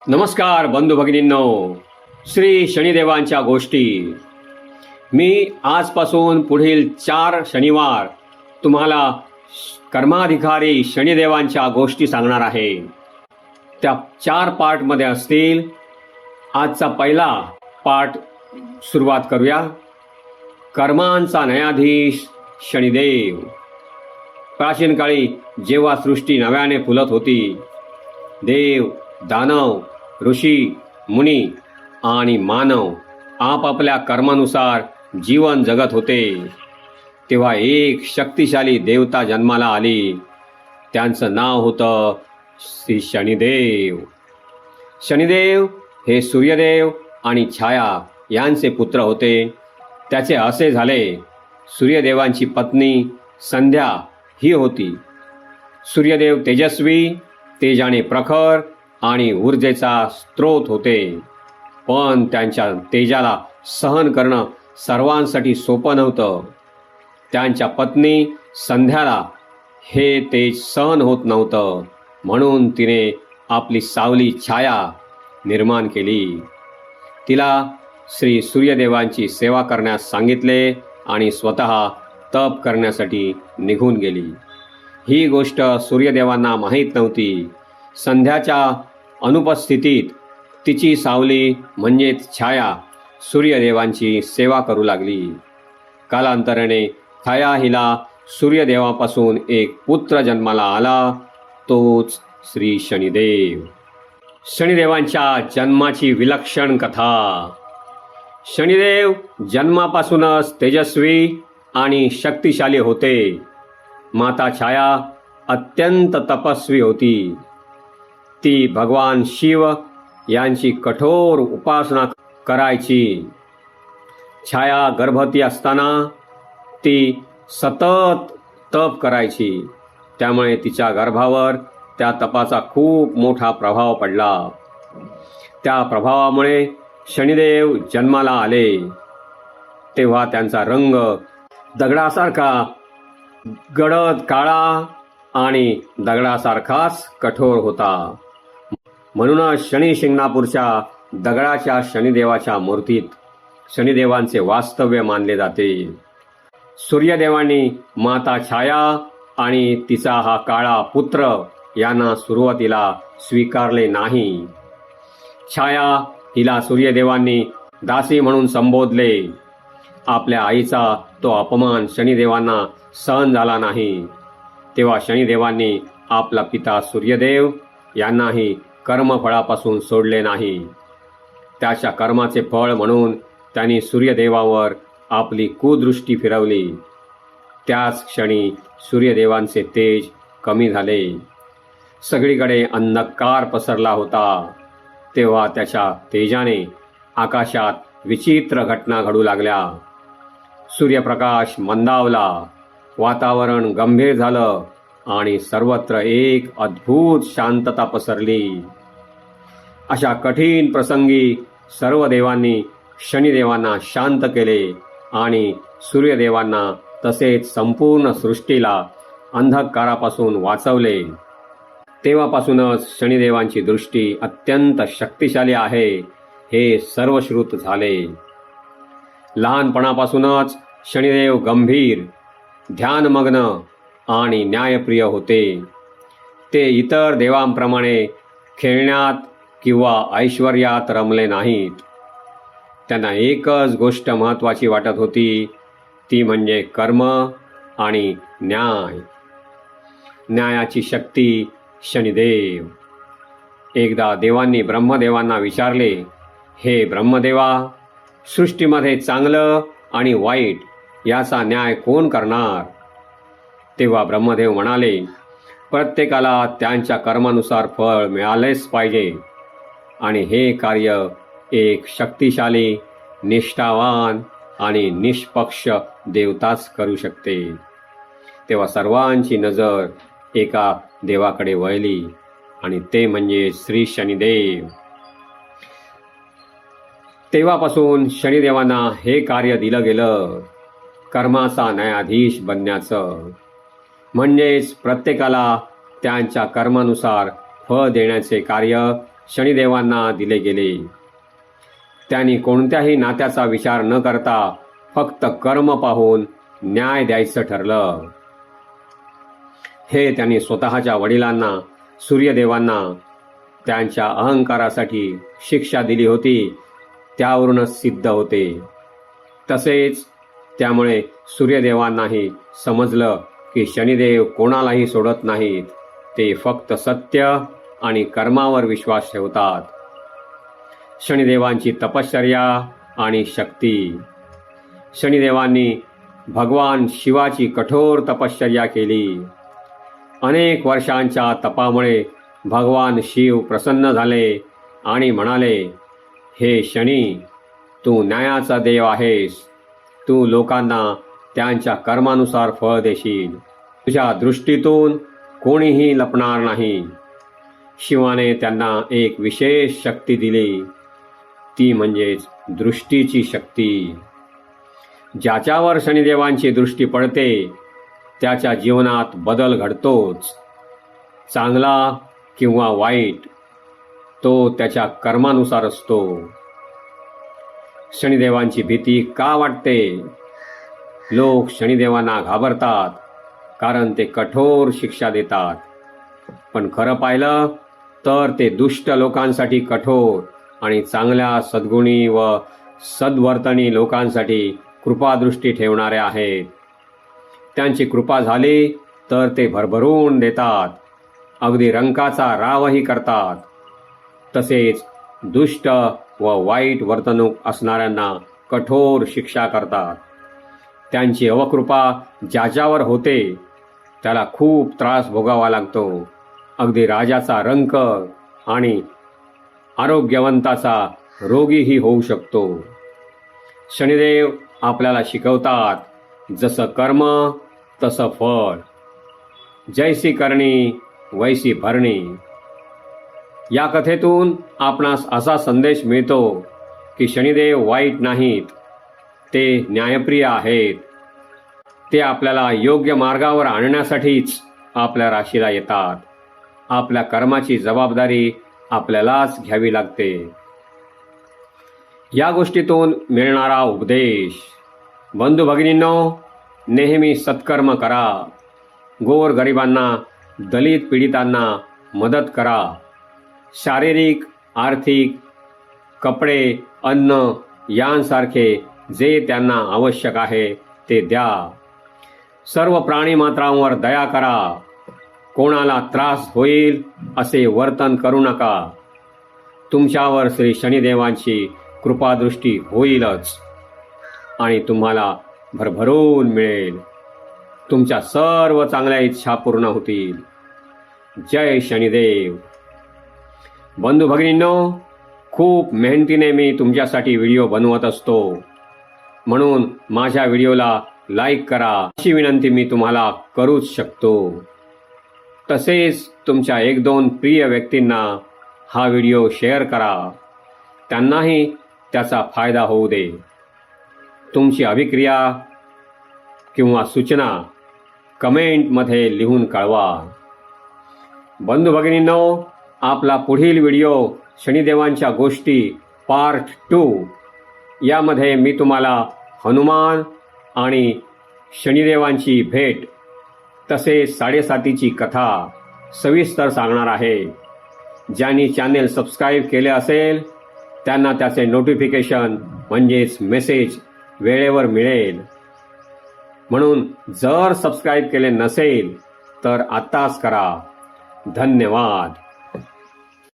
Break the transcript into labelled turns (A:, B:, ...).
A: नमस्कार बंधू भगिनींनो, श्री शनिदेवांच्या गोष्टी. मी आजपासून पुढील 4 शनिवार तुम्हाला कर्माधिकारी शनिदेवांच्या गोष्टी सांगणार आहे. त्या 4 पार्टमध्ये असतील. आजचा पहिला पार्ट सुरुवात करूया. कर्मांचा न्यायाधीश शनिदेव. प्राचीन काळी जेव्हा सृष्टी नव्याने फुलत होती, देव, दानव, ऋषी, मुनी आणि मानव आपापल्या कर्मानुसार जीवन जगत होते, तेव्हा एक शक्तिशाली देवता जन्माला आली. त्यांचं नाव होतं श्री शनिदेव. शनिदेव हे सूर्यदेव आणि छाया यांचे पुत्र होते. त्याचे असे झाले, सूर्यदेवांची पत्नी संध्या ही होती. सूर्यदेव तेजस्वी, तेजाने प्रखर आणि ऊर्जेचा स्रोत होते, पण त्यांच्या तेजाला सहन करणं सर्वांसाठी सोपं नव्हतं. त्यांच्या पत्नी संध्याला हे तेज सहन होत नव्हतं, म्हणून तिने आपली सावली छाया निर्माण केली. तिला श्री सूर्यदेवांची सेवा करण्यास सांगितले आणि स्वतः तप करण्यासाठी निघून गेली. ही गोष्ट सूर्यदेवांना माहीत नव्हती. संध्याच्या अनुपस्थितीत तिची सावली म्हणजेच छाया सूर्यदेवांची सेवा करू लागली. कालांतराने छाया हिला सूर्यदेवापासून एक पुत्र जन्माला आला, तोच श्री शनिदेव. शनिदेवांच्या जन्माची विलक्षण कथा. शनिदेव जन्मापासूनच तेजस्वी आणि शक्तिशाली होते. माता छाया अत्यंत तपस्वी होती. ती भगवान शिव यांची कठोर उपासना करायची. छाया गर्भवती असताना ती सतत तप करायची, त्यामुळे तिच्या गर्भावर त्या तपाचा खूप मोठा प्रभाव पडला. त्या प्रभावामुळे शनिदेव जन्माला आले. तेव्हा त्यांचा रंग दगडासारखा गडद काळा आणि दगडासारखाच कठोर होता. म्हणूनच शनी शिंगणापूरच्या दगडाच्या शनिदेवाच्या मूर्तीत शनिदेवांचे वास्तव्य मानले जाते. सूर्यदेवांनी माता छाया आणि तिचा हा काळा पुत्र यांना सुरुवातीला स्वीकारले नाही. छाया हिला सूर्यदेवांनी दासी म्हणून संबोधले. आपल्या आईचा तो अपमान शनिदेवांना सहन झाला नाही. तेव्हा शनिदेवांनी आपला पिता सूर्यदेव यांनाही कर्मफळापासून सोडले नाही. त्याच्या कर्माचे फळ म्हणून त्यांनी सूर्यदेवावर आपली कुदृष्टी फिरवली. त्याच क्षणी सूर्यदेवांचे तेज कमी झाले. सगळीकडे अंधकार पसरला होता. तेव्हा त्याच्या तेजाने आकाशात विचित्र घटना घडू लागल्या. सूर्यप्रकाश मंदावला, वातावरण गंभीर झालं आणि सर्वत्र एक अद्भुत शांतता पसरली. अशा कठीण प्रसंगी सर्व देवांनी शनिदेवांना शांत केले आणि सूर्यदेवांना तसेच संपूर्ण सृष्टीला अंधकारापासून वाचवले. तेव्हापासूनच शनिदेवांची दृष्टी अत्यंत शक्तिशाली आहे हे सर्वश्रुत झाले. लहानपणापासूनच शनिदेव गंभीर, ध्यानमग्न आणि न्यायप्रिय होते. ते इतर देवांप्रमाणे खेळण्यात किंवा ऐश्वर्यात रमले नाहीत. त्यांना एकच गोष्ट महत्त्वाची वाटत होती, ती म्हणजे कर्म आणि न्याय. न्यायाची शक्ती शनिदेव. एकदा देवांनी ब्रह्मदेवांना विचारले, हे ब्रह्मदेवा, सृष्टीमध्ये चांगलं आणि वाईट याचा न्याय कोण करणार? तेव्हा ब्रह्मदेव म्हणाले, प्रत्येकाला त्यांच्या कर्मानुसार फळ मिळालेच पाहिजे आणि हे कार्य एक शक्तिशाली, निष्ठावान आणि निष्पक्ष देवताच करू शकते. तेव्हा सर्वांची नजर एका देवाकडे वळली आणि ते म्हणजे श्री शनिदेव. तेव्हापासून शनिदेवांना हे कार्य दिलं गेलं, कर्माचा न्यायाधीश बनण्याचं. म्हणजेच प्रत्येकाला त्यांच्या कर्मानुसार फळ देण्याचे कार्य शनिदेवांना दिले गेले. त्यांनी कोणत्याही नात्याचा विचार न करता फक्त कर्म पाहून न्याय द्यायचं ठरलं. हे त्यांनी स्वतःच्या वडिलांना सूर्यदेवांना त्यांच्या अहंकारासाठी शिक्षा दिली होती त्यावरूनच सिद्ध होते. तसेच त्यामुळे सूर्यदेवांनाही समजलं की शनिदेव कोणालाही सोडत नाहीत, ते फक्त सत्य आणि कर्मावर विश्वास ठेवतात. शनिदेवांची तपश्चर्या आणि शक्ती. शनिदेवांनी भगवान शिवाची कठोर तपश्चर्या केली. अनेक वर्षांच्या तपामुळे भगवान शिव प्रसन्न झाले आणि म्हणाले, हे शनी, तू न्यायाचा देव आहेस. तू लोकांना त्यांच्या कर्मानुसार फळ देशील. तुझ्या दृष्टीतून कोणीही लपणार नाही. शिवाने त्यांना एक विशेष शक्ती दिली, ती म्हणजेच दृष्टीची शक्ती. ज्याच्यावर शनिदेवांची दृष्टी पडते त्याच्या जीवनात बदल घडतोच. चांगला किंवा वाईट तो त्याच्या कर्मानुसार असतो. शनिदेवांची भीती का वाटते? लोक शनिदेवांना घाबरतात कारण ते कठोर शिक्षा देतात. पण खरं पाहिलं तर ते दुष्ट लोकांसाठी कठोर आणि चांगल्या सद्गुणी व सद्वर्तनी लोकांसाठी कृपादृष्टी ठेवणारे आहेत. त्यांची कृपा झाली तर ते भरभरून देतात, अगदी रंकाचा रावही करतात. तसेच दुष्ट व वाईट वर्तणूक असणाऱ्यांना कठोर शिक्षा करतात. त्यांची अवकृपा ज्याच्यावर होते त्याला खूप त्रास भोगावा लागतो. अगदी राजाचा रंक आणि आरोग्यवंताचा रोगीही होऊ शकतो. शनिदेव आपल्याला शिकवतात, जसं कर्म तसं फळ, जैसी करणी वैसी भरणी. या कथेतून आपणास असा संदेश मिळतो की शनिदेव वाईट नाहीत, ते न्यायप्रिय आहेत. ते आपल्याला योग्य मार्गावर आणण्यासाठीच आपल्या राशीला येतात. आपल्या कर्माची जबाबदारी आपल्यालाच घ्यावी लागते. या गोष्टीतून मिळणारा उपदेश. बंधू भगिनींनो, नेहमी सत्कर्म करा. गोरगरिबांना, दलित पीडितांना मदत करा. शारीरिक, आर्थिक, कपडे, अन्न यांसारखे जे त्यांना आवश्यक आहे ते द्या. सर्व प्राणीमात्रांवर दया करा. कोणाला त्रास होईल असे वर्तन करू नका. तुमच्यावर श्री शनिदेवांची कृपादृष्टी होईलच आणि तुम्हाला भरभरून मिळेल. तुमच्या सर्व चांगल्या इच्छा पूर्ण होतील. जय शनिदेव. बंधू भगिनींनो, खूप मेहनतीने मी तुमच्यासाठी व्हिडिओ बनवत असतो, म्हणून माझ्या व्हिडिओला लाईक करा अशी विनंती मी तुम्हाला करूच शकतो. तसेच तुमच्या 1-2 प्रिय व्यक्तींना हा व्हिडिओ शेअर करा. त्यांनाही त्याचा फायदा होऊ दे. तुमची अभिक्रिया किंवा सूचना कमेंटमध्ये लिहून कळवा. बंधू भगिनींनो, आपला पुढील व्हिडिओ शनिदेवांच्या गोष्टी पार्ट 2 यामध्ये मी तुम्हाला हनुमान आणि शनिदेवांची भेट तसेच 7.5ची कथा सविस्तर सांगणार आहे. ज्यांनी चॅनेल सबस्क्राईब केले असेल त्यांना त्याचे नोटिफिकेशन म्हणजेच मेसेज वेळेवर मिळेल. म्हणून जर सबस्क्राईब केले नसेल तर आत्ताच करा. धन्यवाद.